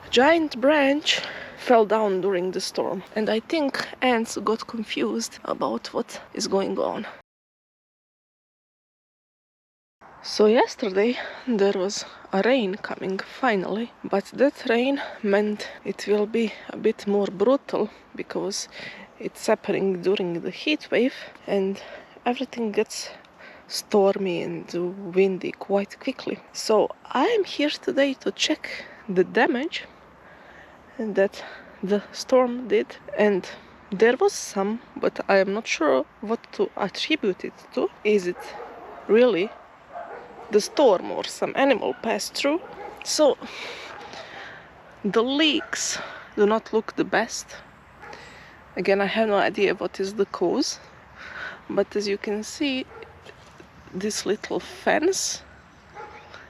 giant branch fell down during the storm, and I think ants got confused about what is going on. So yesterday there was a rain coming finally, but that rain meant it will be a bit more brutal because it's happening during the heat wave and everything gets stormy and windy quite quickly. So I am here today to check the damage that the storm did, and there was some, but I am not sure what to attribute it to. Is it really the storm or some animal passed through? So the leaks do not look the best. Again, I have no idea what is the cause, but as you can see, this little fence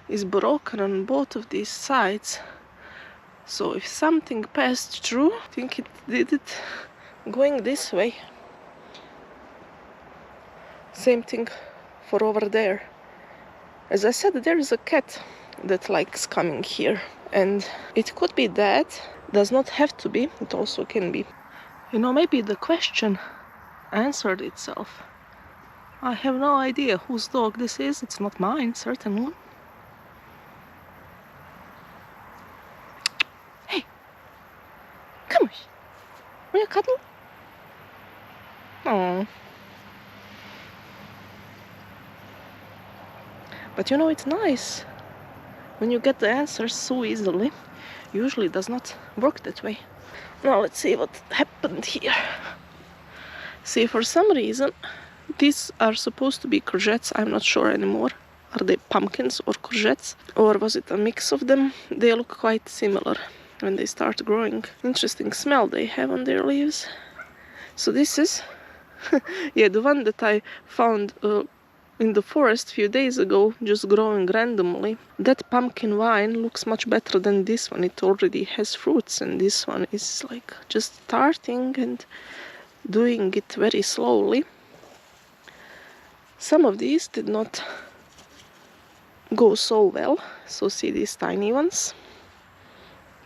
is broken on both of these sides. So if something passed through, I think it did it going this way. Same thing for over there. As I said, there is a cat that likes coming here, and it could be that, does not have to be, it also can be. Maybe the question answered itself. I have no idea whose dog this is. It's not mine, certainly. Hey, come on. Will you cuddle? Oh. But it's nice when you get the answers so easily. Usually it does not work that way. Now let's see what happened here. See, for some reason, these are supposed to be courgettes. I'm not sure anymore. Are they pumpkins or courgettes? Or was it a mix of them? They look quite similar when they start growing. Interesting smell they have on their leaves. So this is, yeah, the one that I found in the forest a few days ago, just growing randomly. That pumpkin vine looks much better than this one. It already has fruits, and this one is like just starting and doing it very slowly. Some of these did not go so well. So see these tiny ones.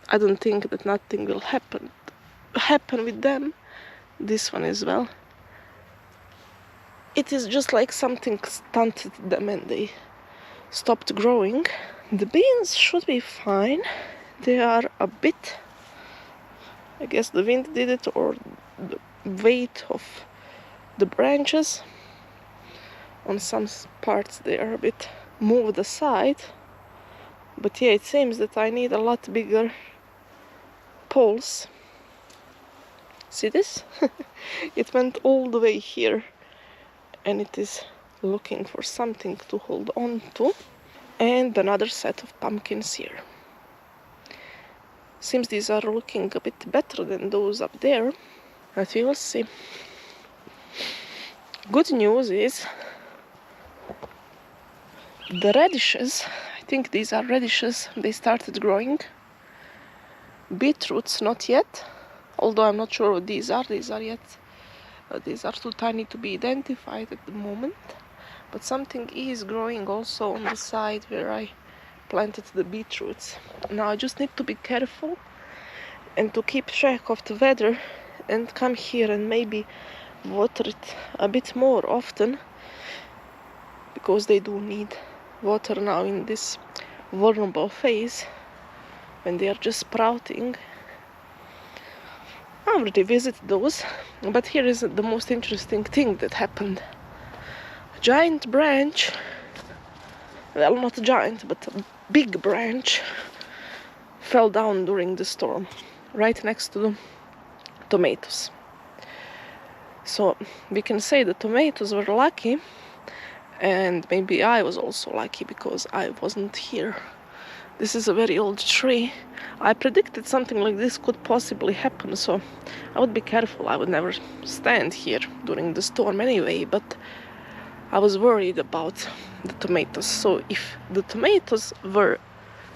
I don't think that nothing will happen with them. This one as well. It is just like something stunted them and they stopped growing. The beans should be fine. They are a bit, I guess the wind did it, or the weight of the branches. On some parts they are a bit moved aside. But yeah, it seems that I need a lot bigger poles. See this? It went all the way here. And it is looking for something to hold on to. And another set of pumpkins here. Seems these are looking a bit better than those up there, but we will see. Good news is the radishes, I think these are radishes, they started growing. Beetroots not yet, although I'm not sure what these are yet. These are too tiny to be identified at the moment, but something is growing also on the side where I planted the beetroots. Now I just need to be careful and to keep track of the weather and come here and maybe water it a bit more often, because they do need water now in this vulnerable phase when they are just sprouting. I already visited those, but here is the most interesting thing that happened. A giant branch, well, not giant, but a big branch fell down during the storm, right next to the tomatoes. So we can say the tomatoes were lucky, and maybe I was also lucky because I wasn't here. This is a very old tree. I predicted something like this could possibly happen, so I would be careful. I would never stand here during the storm anyway, but I was worried about the tomatoes. So if the tomatoes were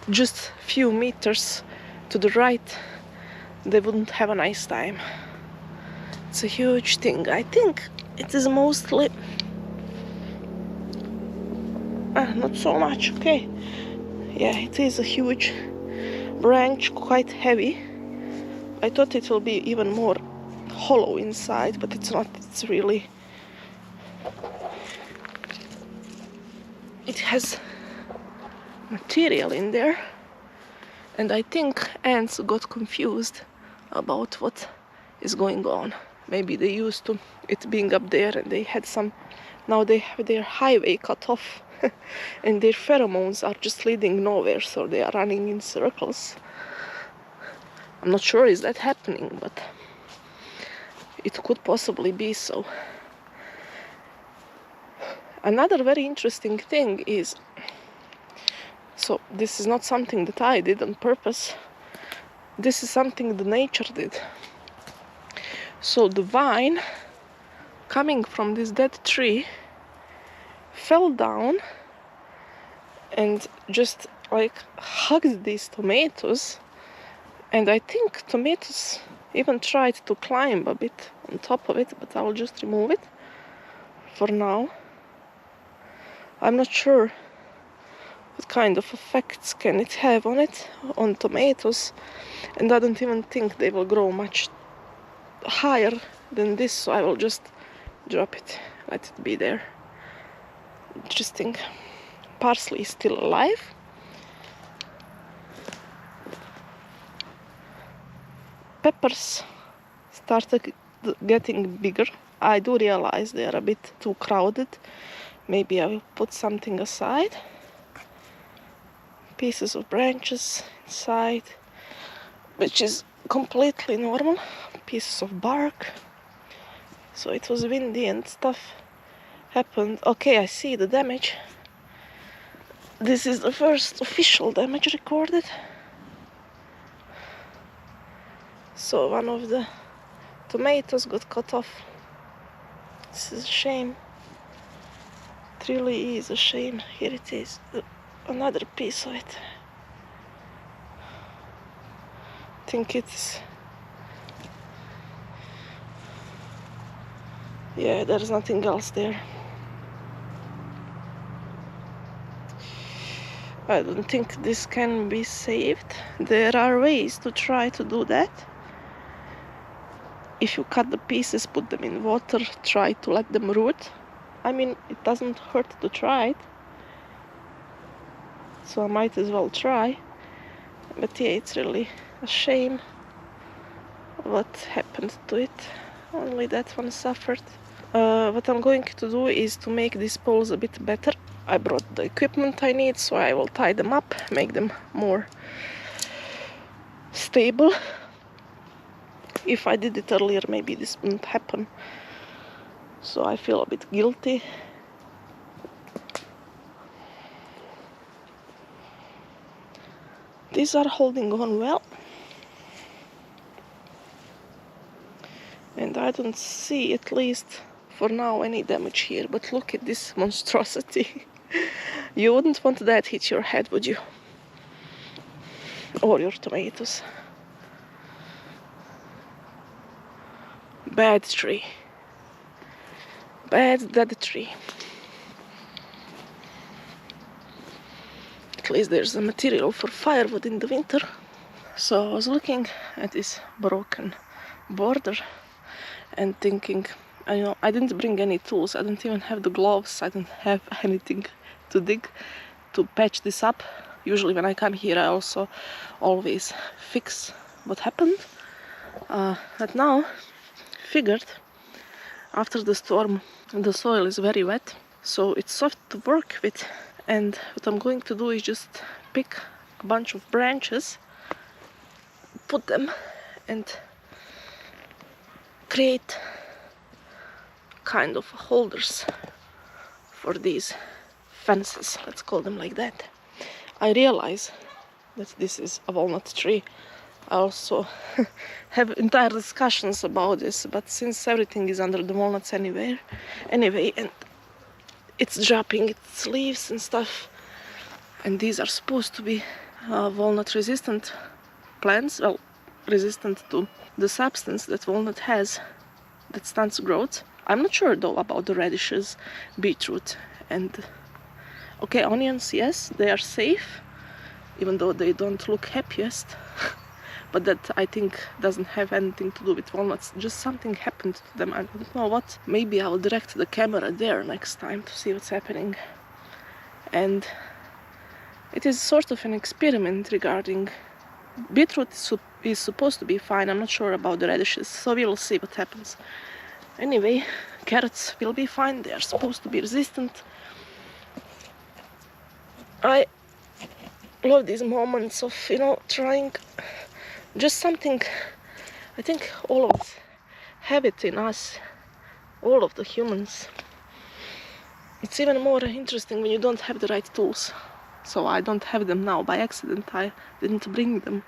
just a few meters to the right, they wouldn't have a nice time. It's a huge thing. I think it is mostly... not so much, okay. Yeah, it is a huge branch quite heavy. I thought it will be even more hollow inside, but it's not. It's really, it has material in there, and I think ants got confused about what is going on. Maybe they used to it being up there and they had some, now they have their highway cut off and their pheromones are just leading nowhere, so they are running in circles. I'm not sure is that happening, but it could possibly be so. Another very interesting thing is, so this is not something that I did on purpose. This is something the nature did. So the vine coming from this dead tree fell down and just like hugged these tomatoes, and I think tomatoes even tried to climb a bit on top of it, but I will just remove it for now. I'm not sure what kind of effects can it have on it, on tomatoes, and I don't even think they will grow much higher than this, so I will just drop it, let it be there. Interesting. Parsley is still alive. Peppers started getting bigger. I do realize they are a bit too crowded. Maybe I will put something aside. Pieces of branches inside, which is completely normal. Pieces of bark. So it was windy and stuff happened. Okay, I see the damage. This is the first official damage recorded. So one of the tomatoes got cut off. This is a shame. It really is a shame. Here it is. Another piece of it. I think it's... yeah, there's nothing else there. I don't think this can be saved. There are ways to try to do that. If you cut the pieces, put them in water, try to let them root. I mean, it doesn't hurt to try it. So I might as well try. But yeah, it's really a shame what happened to it. Only that one suffered. What I'm going to do is to make these poles a bit better. I brought the equipment I need, so I will tie them up, make them more stable. If I did it earlier, maybe this wouldn't happen. So I feel a bit guilty. These are holding on well. And I don't see, at least for now, any damage here. But look at this monstrosity. You wouldn't want that hit your head, would you? Or your tomatoes. Bad tree. Bad dead tree. At least there's a material for firewood in the winter. So I was looking at this broken border and thinking, I didn't bring any tools. I don't even have the gloves. I don't have anything to dig to patch this up. Usually when I come here, I also always fix what happened. But now, figured after the storm, the soil is very wet, so it's soft to work with. And what I'm going to do is just pick a bunch of branches, put them, and create kind of holders for these fences, let's call them like that. I realize that this is a walnut tree. I also have entire discussions about this, but since everything is under the walnuts anyway, and it's dropping its leaves and stuff, and these are supposed to be walnut resistant plants, well, resistant to the substance that walnut has that stunts growth. I'm not sure though about the radishes, beetroot, and okay, onions, yes, they are safe. even though they don't look happiest. But that, I think, doesn't have anything to do with walnuts. Just something happened to them. I don't know what. Maybe I'll direct the camera there next time to see what's happening. And it is sort of an experiment regarding beetroot. Is supposed to be fine. I'm not sure about the radishes, so we will see what happens. Anyway, carrots will be fine. They are supposed to be resistant. I love these moments of, trying just something. I think all of us have it in us, all of the humans. It's even more interesting when you don't have the right tools. So I don't have them now by accident. I didn't bring them.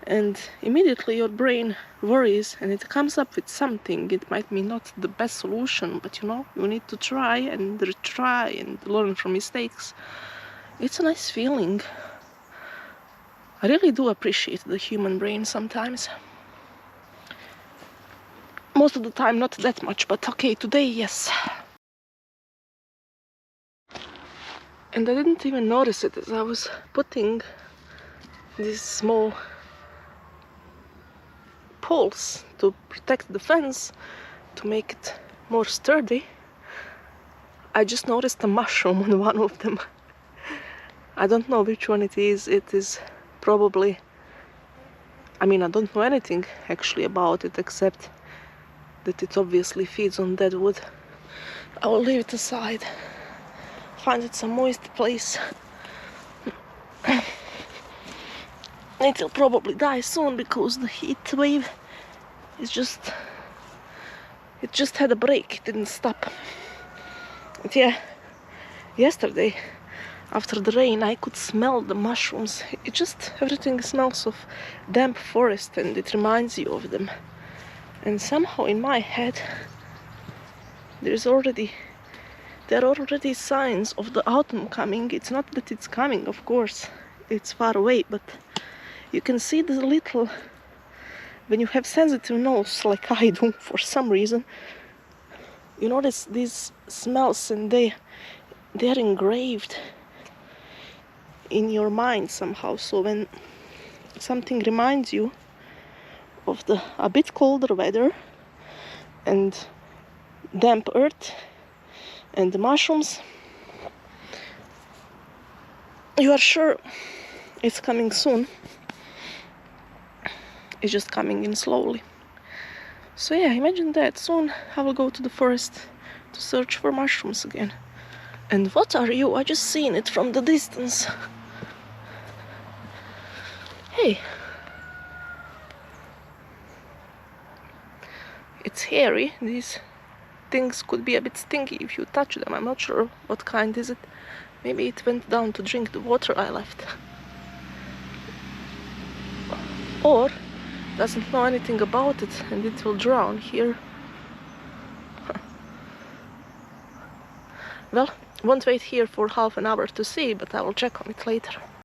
And immediately your brain worries and it comes up with something. It might be not the best solution, but you need to try and retry and learn from mistakes. It's a nice feeling. I really do appreciate the human brain sometimes. Most of the time not that much, but okay, today yes. And I didn't even notice it as I was putting these small poles to protect the fence, to make it more sturdy. I just noticed a mushroom on one of them. I don't know which one it is. It is probably, I don't know anything actually about it except that it obviously feeds on dead wood. I will leave it aside. Find it some moist place. It will probably die soon because the heat wave is it just had a break, it didn't stop. But yeah, yesterday after the rain I could smell the mushrooms. Everything smells of damp forest and it reminds you of them. And somehow in my head there are already signs of the autumn coming. It's not that it's coming, of course, it's far away, but you can see the little, when you have sensitive nose like I do for some reason, you notice these smells and they are engraved in your mind somehow. So when something reminds you of a bit colder weather and damp earth and the mushrooms, you are sure it's coming soon. It's just coming in slowly. So yeah, imagine that. Soon I will go to the forest to search for mushrooms again. And what are you? I just seen it from the distance. Hey. It's hairy. These things could be a bit stinky if you touch them. I'm not sure what kind is it. Maybe it went down to drink the water I left. Or doesn't know anything about it and it will drown here. Well, won't wait here for half an hour to see, but I will check on it later.